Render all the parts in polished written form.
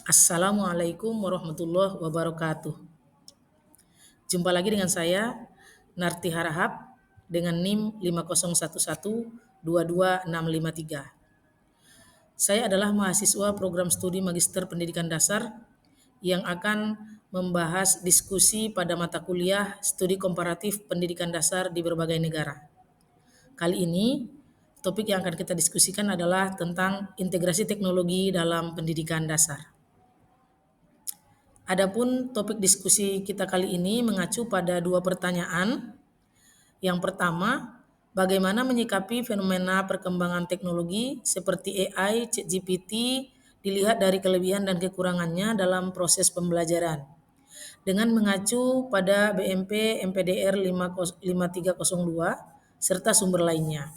Assalamualaikum warahmatullahi wabarakatuh. Jumpa lagi dengan saya, Narti Harahap, dengan NIM 501122653. Saya adalah mahasiswa program studi Magister Pendidikan Dasar yang akan membahas diskusi pada mata kuliah Studi Komparatif Pendidikan Dasar di berbagai negara. Kali ini, topik yang akan kita diskusikan adalah tentang integrasi teknologi dalam pendidikan dasar. Adapun topik diskusi kita kali ini mengacu pada dua pertanyaan. Yang pertama, bagaimana menyikapi fenomena perkembangan teknologi seperti AI, ChatGPT dilihat dari kelebihan dan kekurangannya dalam proses pembelajaran. Dengan mengacu pada BMP MPDR 5302 serta sumber lainnya.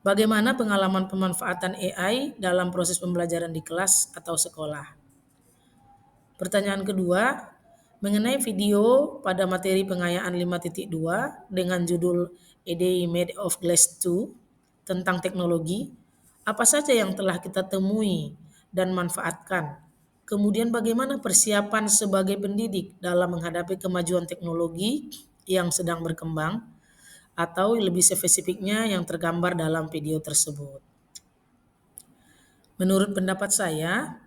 Bagaimana pengalaman pemanfaatan AI dalam proses pembelajaran di kelas atau sekolah? Pertanyaan kedua, mengenai video pada materi pengayaan 5.2 dengan judul A Day Made of Glass 2 tentang teknologi, apa saja yang telah kita temui dan manfaatkan? Kemudian bagaimana persiapan sebagai pendidik dalam menghadapi kemajuan teknologi yang sedang berkembang atau lebih spesifiknya yang tergambar dalam video tersebut. Menurut pendapat saya,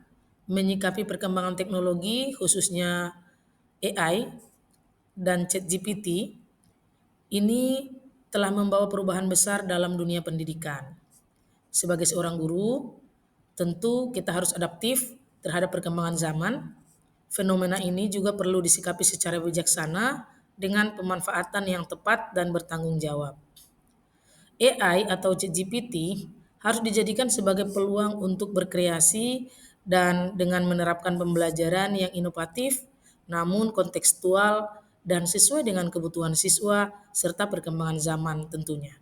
menyikapi perkembangan teknologi khususnya AI dan ChatGPT ini telah membawa perubahan besar dalam dunia pendidikan. Sebagai seorang guru, tentu kita harus adaptif terhadap perkembangan zaman. Fenomena ini juga perlu disikapi secara bijaksana dengan pemanfaatan yang tepat dan bertanggung jawab. AI atau ChatGPT harus dijadikan sebagai peluang untuk berkreasi dan dengan menerapkan pembelajaran yang inovatif namun kontekstual dan sesuai dengan kebutuhan siswa serta perkembangan zaman tentunya.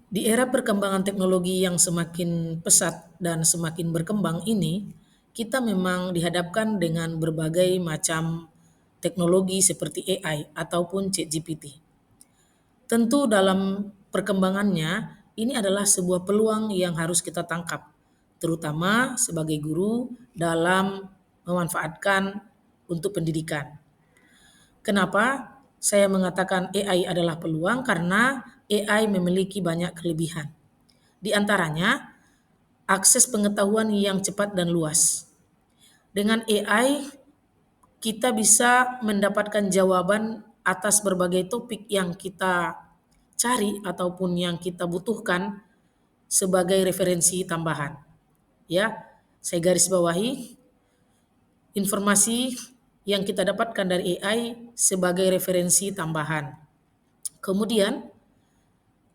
Di era perkembangan teknologi yang semakin pesat dan semakin berkembang ini, kita memang dihadapkan dengan berbagai macam teknologi seperti AI ataupun ChatGPT. Tentu dalam perkembangannya, ini adalah sebuah peluang yang harus kita tangkap, terutama sebagai guru dalam memanfaatkan untuk pendidikan. Kenapa saya mengatakan AI adalah peluang? Karena AI memiliki banyak kelebihan. Di antaranya, akses pengetahuan yang cepat dan luas. Dengan AI, kita bisa mendapatkan jawaban atas berbagai topik yang kita cari ataupun yang kita butuhkan sebagai referensi tambahan. Ya, saya garis bawahi informasi yang kita dapatkan dari AI sebagai referensi tambahan. Kemudian,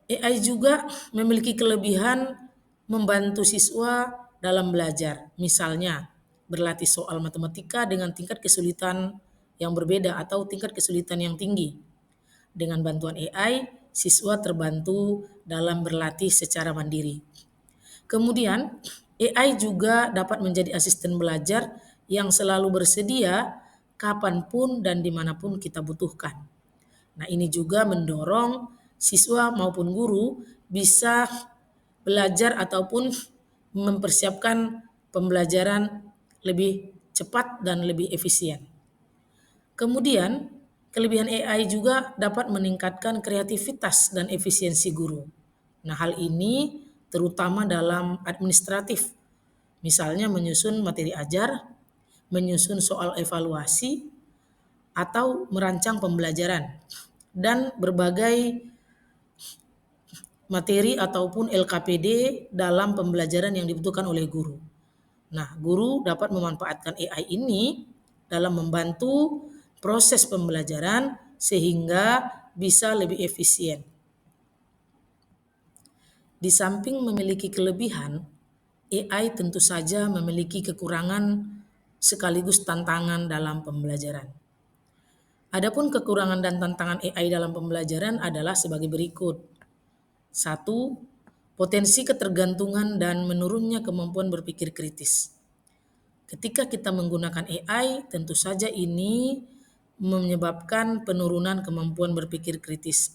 AI juga memiliki kelebihan membantu siswa dalam belajar. Misalnya, berlatih soal matematika dengan tingkat kesulitan yang berbeda atau tingkat kesulitan yang tinggi. Dengan bantuan AI, siswa terbantu dalam berlatih secara mandiri. Kemudian, AI juga dapat menjadi asisten belajar yang selalu bersedia kapanpun dan dimanapun kita butuhkan. Nah, ini juga mendorong siswa maupun guru bisa belajar ataupun mempersiapkan pembelajaran lebih cepat dan lebih efisien. Kemudian, kelebihan AI juga dapat meningkatkan kreativitas dan efisiensi guru. Nah, hal ini terutama dalam administratif, misalnya menyusun materi ajar, menyusun soal evaluasi, atau merancang pembelajaran, dan berbagai materi ataupun LKPD dalam pembelajaran yang dibutuhkan oleh guru. Nah, guru dapat memanfaatkan AI ini dalam membantu proses pembelajaran sehingga bisa lebih efisien. Di samping memiliki kelebihan, AI tentu saja memiliki kekurangan sekaligus tantangan dalam pembelajaran. Adapun kekurangan dan tantangan AI dalam pembelajaran adalah sebagai berikut. 1. Potensi ketergantungan dan menurunnya kemampuan berpikir kritis. Ketika kita menggunakan AI, tentu saja ini menyebabkan penurunan kemampuan berpikir kritis.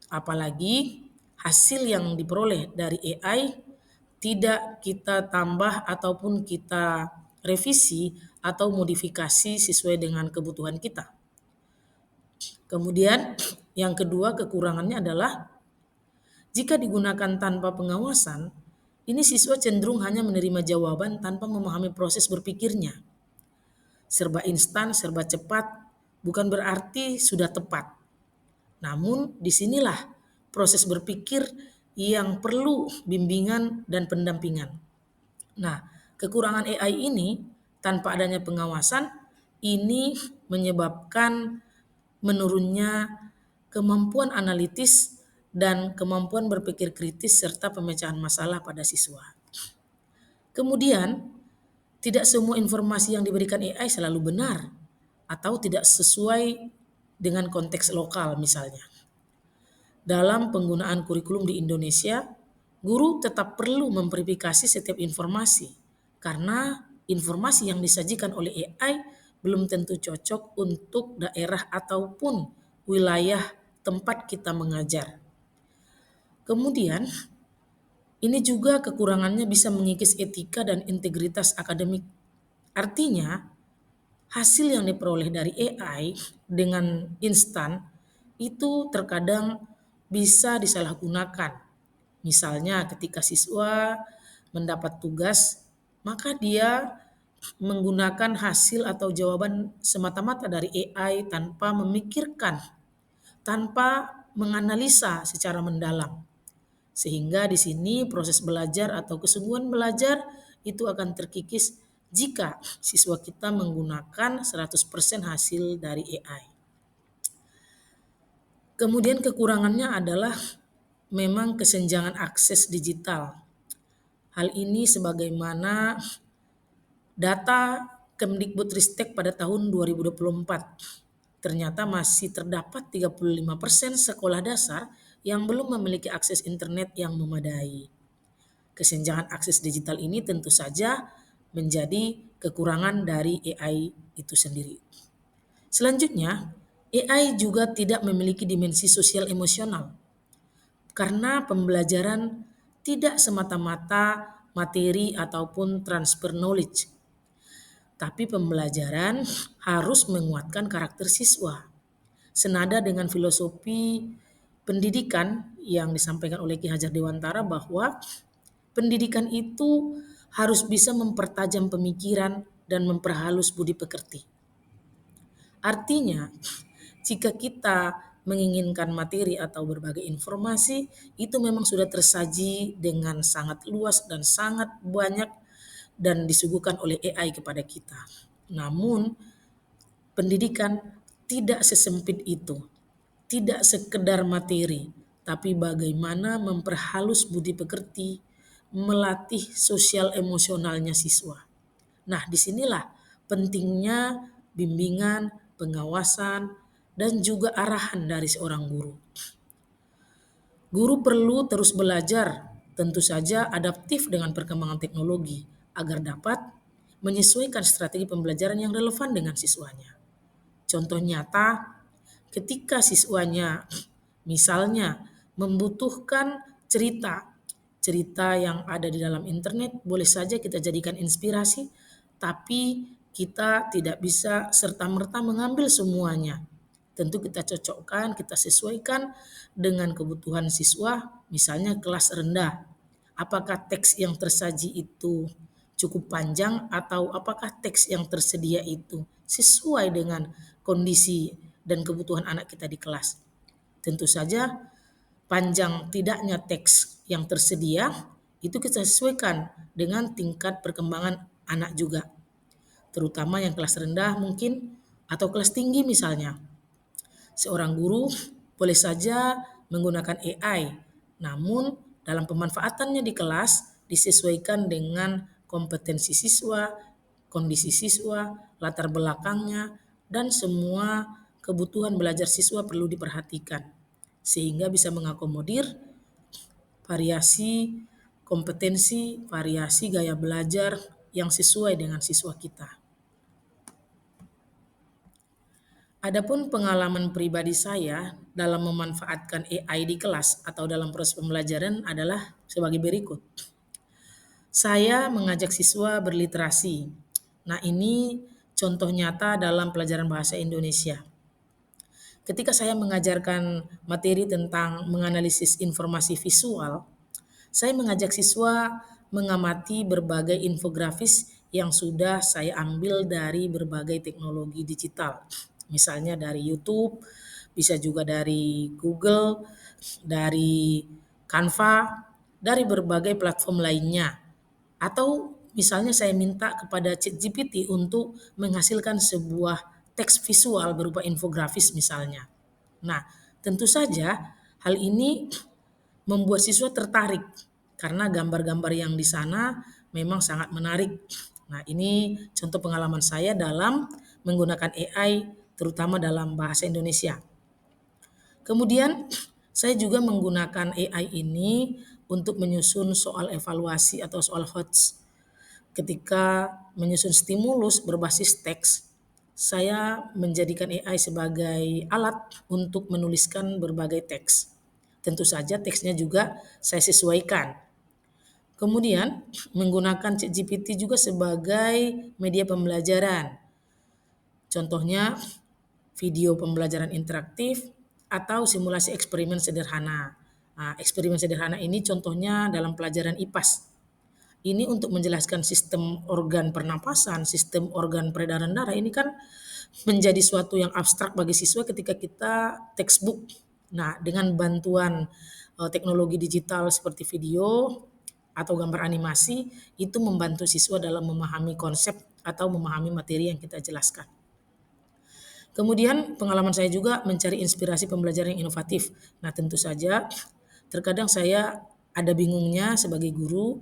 Apalagi hasil yang diperoleh dari AI tidak kita tambah ataupun kita revisi atau modifikasi sesuai dengan kebutuhan kita. Kemudian yang kedua kekurangannya adalah jika digunakan tanpa pengawasan, ini siswa cenderung hanya menerima jawaban tanpa memahami proses berpikirnya. Serba instan, serba cepat, bukan berarti sudah tepat. Namun disinilah proses berpikir yang perlu bimbingan dan pendampingan. Nah, kekurangan AI ini tanpa adanya pengawasan ini menyebabkan menurunnya kemampuan analitis dan kemampuan berpikir kritis serta pemecahan masalah pada siswa. Kemudian, tidak semua informasi yang diberikan AI selalu benar atau tidak sesuai dengan konteks lokal misalnya. Dalam penggunaan kurikulum di Indonesia, guru tetap perlu memverifikasi setiap informasi karena informasi yang disajikan oleh AI belum tentu cocok untuk daerah ataupun wilayah tempat kita mengajar. Kemudian, ini juga kekurangannya bisa mengikis etika dan integritas akademik. Artinya, hasil yang diperoleh dari AI dengan instan itu terkadang bisa disalahgunakan. Misalnya ketika siswa mendapat tugas, maka dia menggunakan hasil atau jawaban semata-mata dari AI tanpa memikirkan, tanpa menganalisa secara mendalam. Sehingga di sini proses belajar atau kesungguhan belajar itu akan terkikis jika siswa kita menggunakan 100% hasil dari AI. Kemudian kekurangannya adalah memang kesenjangan akses digital. Hal ini sebagaimana data Kemdikbudristek pada tahun 2024. Ternyata masih terdapat 35% sekolah dasar yang belum memiliki akses internet yang memadai. Kesenjangan akses digital ini tentu saja menjadi kekurangan dari AI itu sendiri. Selanjutnya, AI juga tidak memiliki dimensi sosial emosional karena pembelajaran tidak semata-mata materi ataupun transfer knowledge, tapi pembelajaran harus menguatkan karakter siswa. Senada dengan filosofi pendidikan yang disampaikan oleh Ki Hajar Dewantara bahwa pendidikan itu harus bisa mempertajam pemikiran dan memperhalus budi pekerti. Artinya, jika kita menginginkan materi atau berbagai informasi, itu memang sudah tersaji dengan sangat luas dan sangat banyak dan disuguhkan oleh AI kepada kita. Namun, pendidikan tidak sesempit itu, tidak sekedar materi, tapi bagaimana memperhalus budi pekerti, melatih sosial emosionalnya siswa. Nah, disinilah pentingnya bimbingan, pengawasan, dan juga arahan dari seorang guru. Guru perlu terus belajar, tentu saja adaptif dengan perkembangan teknologi, agar dapat menyesuaikan strategi pembelajaran yang relevan dengan siswanya. Contoh nyata, ketika siswanya misalnya membutuhkan cerita yang ada di dalam internet, boleh saja kita jadikan inspirasi, tapi kita tidak bisa serta-merta mengambil semuanya. Tentu kita cocokkan, kita sesuaikan dengan kebutuhan siswa, misalnya kelas rendah. Apakah teks yang tersaji itu cukup panjang atau apakah teks yang tersedia itu sesuai dengan kondisi dan kebutuhan anak kita di kelas. Tentu saja panjang tidaknya teks yang tersedia itu kita sesuaikan dengan tingkat perkembangan anak juga. Terutama yang kelas rendah mungkin atau kelas tinggi misalnya. Seorang guru boleh saja menggunakan AI, namun dalam pemanfaatannya di kelas disesuaikan dengan kompetensi siswa, kondisi siswa, latar belakangnya, dan semua kebutuhan belajar siswa perlu diperhatikan sehingga bisa mengakomodir variasi kompetensi, variasi gaya belajar yang sesuai dengan siswa kita. Adapun pengalaman pribadi saya dalam memanfaatkan AI di kelas atau dalam proses pembelajaran adalah sebagai berikut. Saya mengajak siswa berliterasi. Nah, ini contoh nyata dalam pelajaran bahasa Indonesia. Ketika saya mengajarkan materi tentang menganalisis informasi visual, saya mengajak siswa mengamati berbagai infografis yang sudah saya ambil dari berbagai teknologi digital. Misalnya dari YouTube, bisa juga dari Google, dari Canva, dari berbagai platform lainnya. Atau misalnya saya minta kepada ChatGPT untuk menghasilkan sebuah teks visual berupa infografis misalnya. Nah, tentu saja hal ini membuat siswa tertarik karena gambar-gambar yang di sana memang sangat menarik. Nah, ini contoh pengalaman saya dalam menggunakan AI terutama dalam bahasa Indonesia. Kemudian saya juga menggunakan AI ini untuk menyusun soal evaluasi atau soal HOTS. Ketika menyusun stimulus berbasis teks, saya menjadikan AI sebagai alat untuk menuliskan berbagai teks. Tentu saja teksnya juga saya sesuaikan. Kemudian menggunakan ChatGPT juga sebagai media pembelajaran. Contohnya video pembelajaran interaktif atau simulasi eksperimen sederhana. Nah, eksperimen sederhana ini contohnya dalam pelajaran IPAS. Ini untuk menjelaskan sistem organ pernapasan, sistem organ peredaran darah. Ini kan menjadi suatu yang abstrak bagi siswa ketika kita textbook. Nah, dengan bantuan teknologi digital seperti video atau gambar animasi, itu membantu siswa dalam memahami konsep atau memahami materi yang kita jelaskan. Kemudian pengalaman saya juga mencari inspirasi pembelajaran yang inovatif. Nah, tentu saja terkadang saya ada bingungnya sebagai guru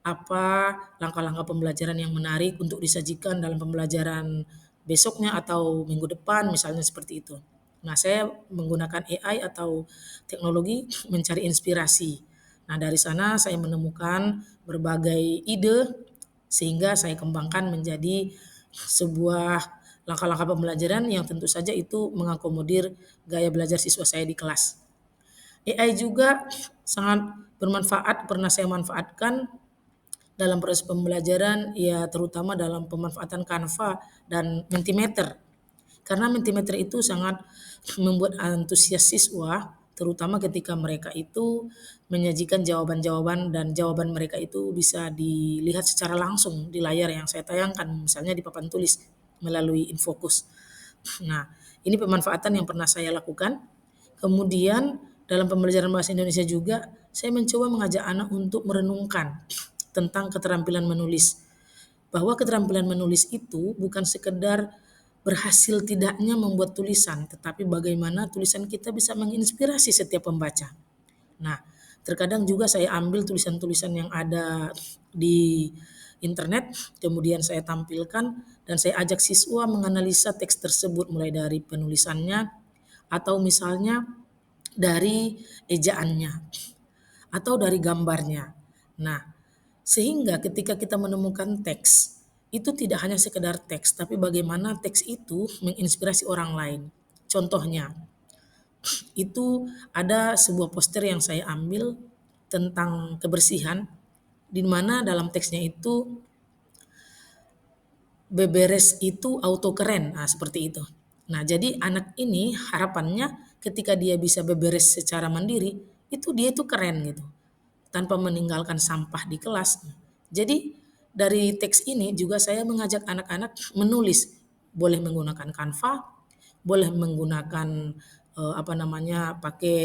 apa langkah-langkah pembelajaran yang menarik untuk disajikan dalam pembelajaran besoknya atau minggu depan misalnya seperti itu. Nah, saya menggunakan AI atau teknologi mencari inspirasi. Nah, dari sana saya menemukan berbagai ide sehingga saya kembangkan menjadi sebuah langkah-langkah pembelajaran yang tentu saja itu mengakomodir gaya belajar siswa saya di kelas. AI juga sangat bermanfaat, pernah saya manfaatkan dalam proses pembelajaran, ya terutama dalam pemanfaatan Canva dan Mentimeter. Karena Mentimeter itu sangat membuat antusias siswa, terutama ketika mereka itu menyajikan jawaban-jawaban dan jawaban mereka itu bisa dilihat secara langsung di layar yang saya tayangkan, misalnya di papan tulis melalui Infocus. Nah, ini pemanfaatan yang pernah saya lakukan. Kemudian dalam pembelajaran bahasa Indonesia juga saya mencoba mengajak anak untuk merenungkan tentang keterampilan menulis. Bahwa keterampilan menulis itu bukan sekedar berhasil tidaknya membuat tulisan, tetapi bagaimana tulisan kita bisa menginspirasi setiap pembaca. Nah, terkadang juga saya ambil tulisan-tulisan yang ada di internet, kemudian saya tampilkan dan saya ajak siswa menganalisa teks tersebut mulai dari penulisannya atau misalnya dari ejaannya atau dari gambarnya. Nah, sehingga ketika kita menemukan teks, itu tidak hanya sekedar teks, tapi bagaimana teks itu menginspirasi orang lain. Contohnya, itu ada sebuah poster yang saya ambil tentang kebersihan, di mana dalam teksnya itu beberes itu auto keren, nah seperti itu. Nah, jadi anak ini harapannya ketika dia bisa beberes secara mandiri, itu dia itu keren gitu, tanpa meninggalkan sampah di kelas. Jadi dari teks ini juga saya mengajak anak-anak menulis, boleh menggunakan Canva, boleh menggunakan pakai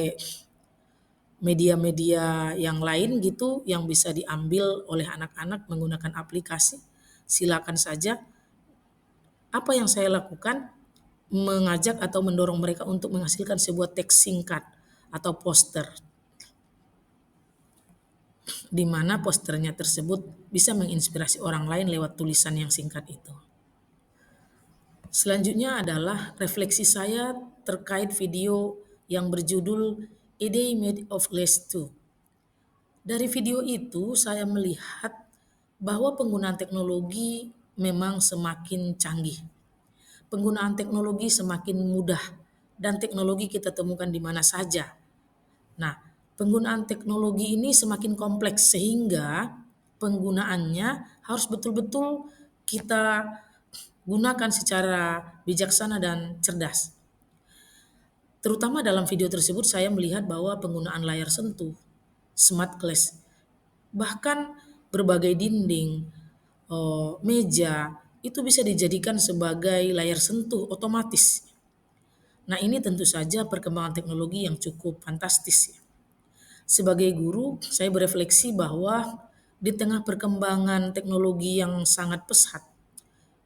media-media yang lain gitu yang bisa diambil oleh anak-anak menggunakan aplikasi. Silakan saja. Apa yang saya lakukan mengajak atau mendorong mereka untuk menghasilkan sebuah teks singkat atau poster di mana posternya tersebut bisa menginspirasi orang lain lewat tulisan yang singkat itu. Selanjutnya adalah refleksi saya terkait video yang berjudul A Day Made of Less 2. Dari video itu saya melihat bahwa penggunaan teknologi memang semakin canggih. Penggunaan teknologi semakin mudah dan teknologi kita temukan di mana saja. Nah, penggunaan teknologi ini semakin kompleks sehingga penggunaannya harus betul-betul kita gunakan secara bijaksana dan cerdas. Terutama dalam video tersebut saya melihat bahwa penggunaan layar sentuh, smart glass, bahkan berbagai dinding, meja itu bisa dijadikan sebagai layar sentuh otomatis. Nah, ini tentu saja perkembangan teknologi yang cukup fantastis ya. Sebagai guru, saya berefleksi bahwa di tengah perkembangan teknologi yang sangat pesat,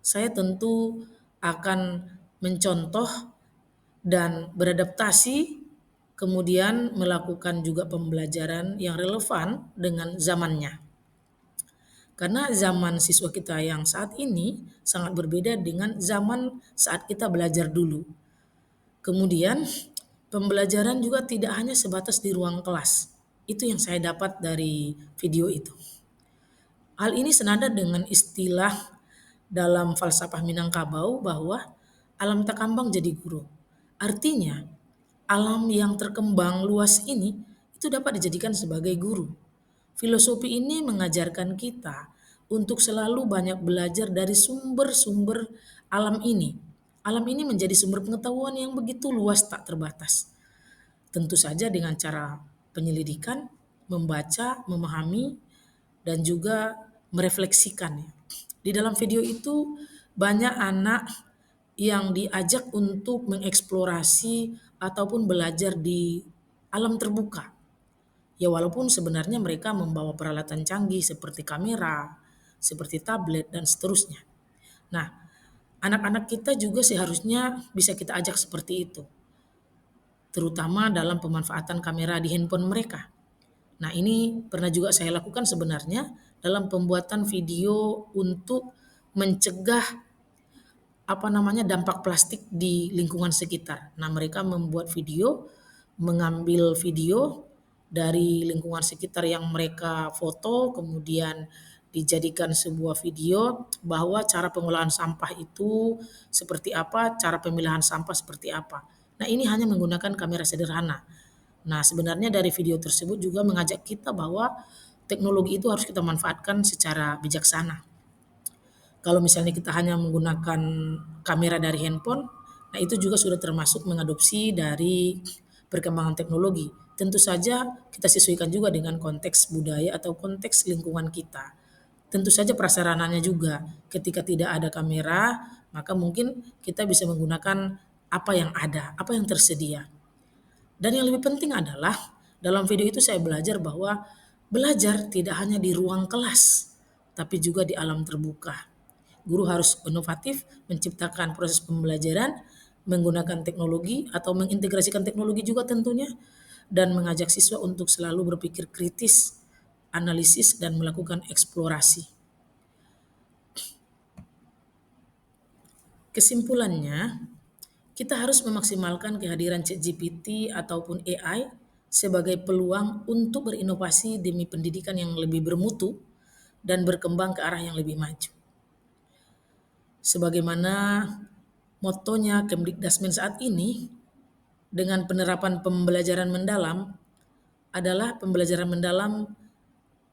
saya tentu akan mencontoh dan beradaptasi, kemudian melakukan juga pembelajaran yang relevan dengan zamannya. Karena zaman siswa kita yang saat ini sangat berbeda dengan zaman saat kita belajar dulu. Kemudian pembelajaran juga tidak hanya sebatas di ruang kelas. Itu yang saya dapat dari video itu. Hal ini senada dengan istilah dalam falsafah Minangkabau bahwa alam takambang jadi guru. Artinya, alam yang terkembang luas ini itu dapat dijadikan sebagai guru. Filosofi ini mengajarkan kita untuk selalu banyak belajar dari sumber-sumber alam ini. Alam ini menjadi sumber pengetahuan yang begitu luas tak terbatas. Tentu saja dengan cara penyelidikan, membaca, memahami, dan juga merefleksikan. Di dalam video itu banyak anak yang diajak untuk mengeksplorasi ataupun belajar di alam terbuka. Ya walaupun sebenarnya mereka membawa peralatan canggih seperti kamera, seperti tablet dan seterusnya. Nah, anak-anak kita juga seharusnya bisa kita ajak seperti itu, terutama dalam pemanfaatan kamera di handphone mereka. Nah, ini pernah juga saya lakukan sebenarnya dalam pembuatan video untuk mencegah dampak plastik di lingkungan sekitar. Nah, mereka membuat video, mengambil video dari lingkungan sekitar yang mereka foto, kemudian dijadikan sebuah video bahwa cara pengolahan sampah itu seperti apa, cara pemilahan sampah seperti apa. Nah, ini hanya menggunakan kamera sederhana. Nah, sebenarnya dari video tersebut juga mengajak kita bahwa teknologi itu harus kita manfaatkan secara bijaksana. Kalau misalnya kita hanya menggunakan kamera dari handphone, nah itu juga sudah termasuk mengadopsi dari perkembangan teknologi. Tentu saja kita sesuaikan juga dengan konteks budaya atau konteks lingkungan kita. Tentu saja prasarananya juga. Ketika tidak ada kamera, maka mungkin kita bisa menggunakan apa yang ada, apa yang tersedia. Dan yang lebih penting adalah dalam video itu saya belajar bahwa belajar tidak hanya di ruang kelas, tapi juga di alam terbuka. Guru harus inovatif, menciptakan proses pembelajaran, menggunakan teknologi atau mengintegrasikan teknologi juga tentunya, dan mengajak siswa untuk selalu berpikir kritis, analisis, dan melakukan eksplorasi. Kesimpulannya, kita harus memaksimalkan kehadiran ChatGPT ataupun AI sebagai peluang untuk berinovasi demi pendidikan yang lebih bermutu dan berkembang ke arah yang lebih maju. Sebagaimana motonya Kemdikdasmen saat ini, dengan penerapan pembelajaran mendalam adalah pembelajaran mendalam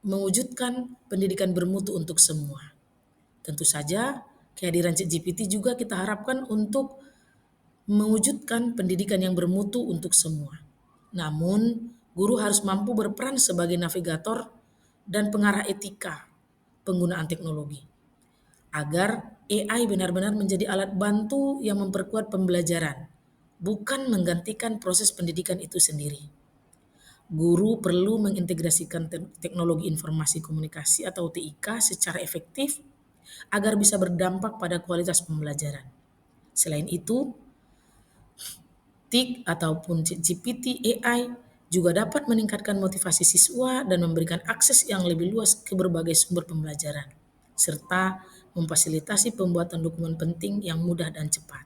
mewujudkan pendidikan bermutu untuk semua. Tentu saja kehadiran ChatGPT juga kita harapkan untuk mewujudkan pendidikan yang bermutu untuk semua. Namun, guru harus mampu berperan sebagai navigator dan pengarah etika penggunaan teknologi agar AI benar-benar menjadi alat bantu yang memperkuat pembelajaran, bukan menggantikan proses pendidikan itu sendiri. Guru perlu mengintegrasikan teknologi informasi komunikasi atau TIK secara efektif agar bisa berdampak pada kualitas pembelajaran. Selain itu, TIK ataupun GPT AI juga dapat meningkatkan motivasi siswa dan memberikan akses yang lebih luas ke berbagai sumber pembelajaran, serta memfasilitasi pembuatan dokumen penting yang mudah dan cepat.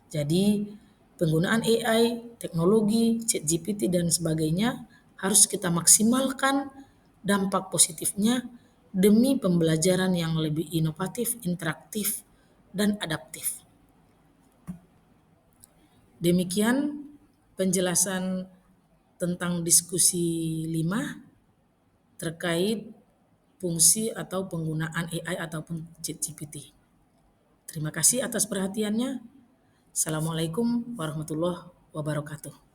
Jadi, penggunaan AI, teknologi, ChatGPT dan sebagainya harus kita maksimalkan dampak positifnya demi pembelajaran yang lebih inovatif, interaktif, dan adaptif. Demikian penjelasan tentang diskusi 5 terkait fungsi atau penggunaan AI ataupun ChatGPT. Terima kasih atas perhatiannya. Assalamualaikum warahmatullahi wabarakatuh.